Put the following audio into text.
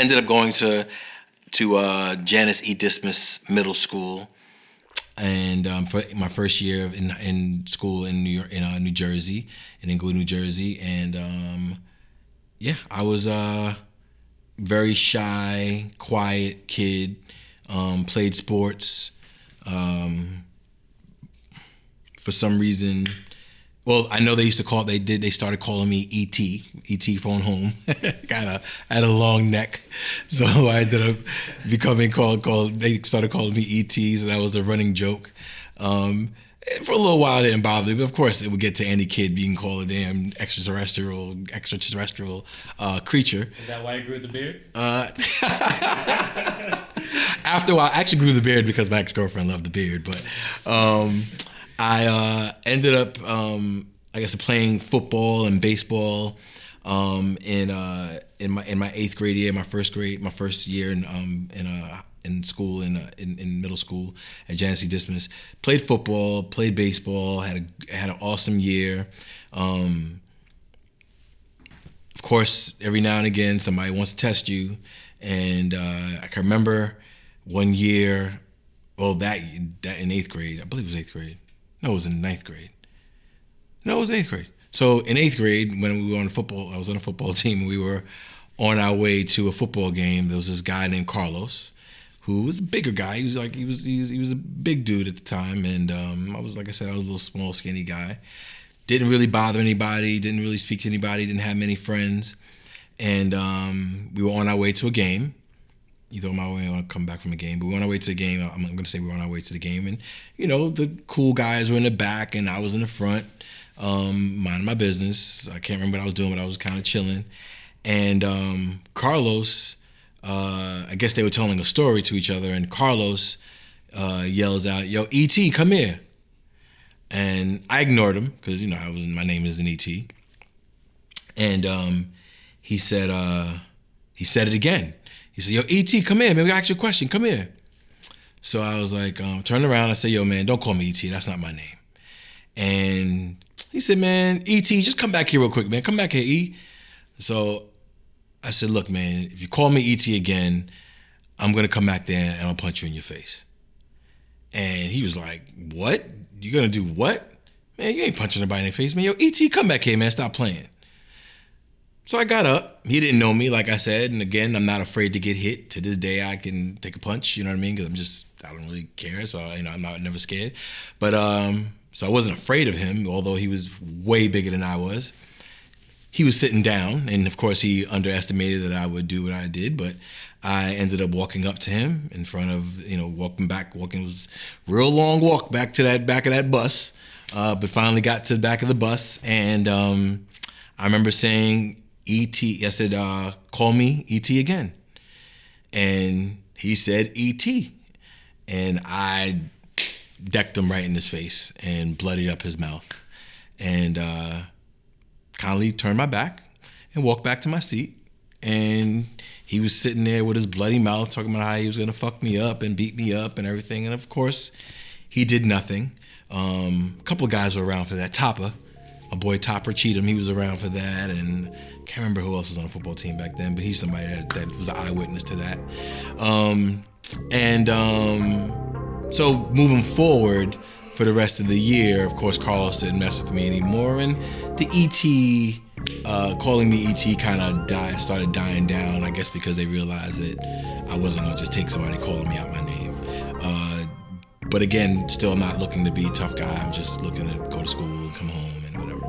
ended up going to Janice E. Dismas Middle School, and for my first year in school in New York, in New Jersey, in Englewood, New Jersey, and I was a very shy, quiet kid. Played sports. For some reason, well, I know they used to call they started calling me ET phone home. I had a long neck, so I ended up becoming called. They started calling me ET, so that was a running joke. For a little while, it didn't bother me, but of course, it would get to any kid being called a damn extraterrestrial creature. Is that why you grew the beard? After a while, I actually grew the beard because my ex-girlfriend loved the beard, but I ended up, playing football and baseball in my eighth grade year, my first year in school, in middle school at Janice E. Dismas. Played football, played baseball, had an awesome year. Of course, every now and again, somebody wants to test you, and I can remember one year, that in eighth grade, I believe it was eighth grade. No, it was in ninth grade. No, it was in eighth grade. So in eighth grade, when we were on football, I was on a football team, and we were on our way to a football game. There was this guy named Carlos, who was a bigger guy. He was a big dude at the time, and I was a little small, skinny guy. Didn't really bother anybody. Didn't really speak to anybody. Didn't have many friends, and we were on our way to a game. Either on my way or come back from a game, but we were on our way to the game. I'm going to say we were on our way to the game, and the cool guys were in the back, and I was in the front, minding my business. I can't remember what I was doing, but I was kind of chilling. And Carlos, I guess they were telling a story to each other, and Carlos yells out, "Yo, ET, come here!" And I ignored him because my name isn't ET. And he said it again. He said, "Yo, ET, come here, man. We got to ask you a question. Come here." So I was like, turned around. I said, "Yo, man, don't call me ET. That's not my name." And he said, "Man, ET, just come back here real quick, man. Come back here, E." So I said, "Look, man, if you call me ET again, I'm going to come back there and I'll punch you in your face." And he was like, "What? You going to do what? Man, you ain't punching nobody in the face, man. Yo, ET, come back here, man. Stop playing." So I got up. He didn't know me, like I said. And again, I'm not afraid to get hit. To this day, I can take a punch, you know what I mean? Because I don't really care. So, I'm never scared. But, so I wasn't afraid of him, although he was way bigger than I was. He was sitting down. And of course, he underestimated that I would do what I did. But I ended up walking up to him in front of, walking. It was a real long walk back to that back of that bus. But finally got to the back of the bus. And I remember saying, ET, I said, "Call me ET again." And he said, ET. And I decked him right in his face and bloodied up his mouth. And kindly turned my back and walked back to my seat. And he was sitting there with his bloody mouth talking about how he was going to fuck me up and beat me up and everything. And of course, he did nothing. A couple of guys were around for that. Topper, my boy Topper Cheatham, he was around for that. And can't remember who else was on the football team back then, but he's somebody that was an eyewitness to that. So moving forward for the rest of the year, of course, Carlos didn't mess with me anymore, and the ET, calling me ET kind of started dying down, I guess because they realized that I wasn't going to just take somebody calling me out my name. But again, still not looking to be a tough guy. I'm just looking to go to school and come home and whatever.